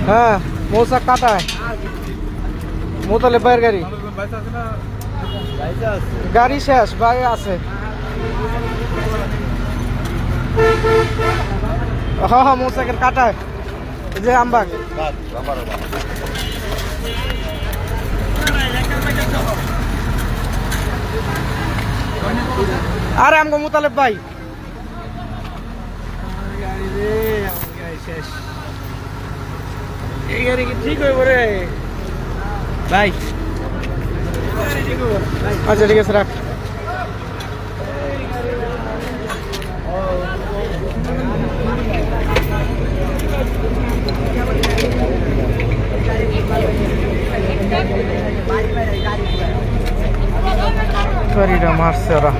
হ্যাঁ মৌচাক কাটায় মোতালে বাইরের গাড়ি গাড়ি শেষ ভাই আছে হ্যাঁ হ্যাঁ মৌচাকের কাটায় যে আমবাগ আরে আমগো মোতালেব ভাই শেষ এই গাড়ি কি ঠিক হইব রে ভাই আচ্ছা ঠিক আছে রাখ গাড়িটা মারছে ওরা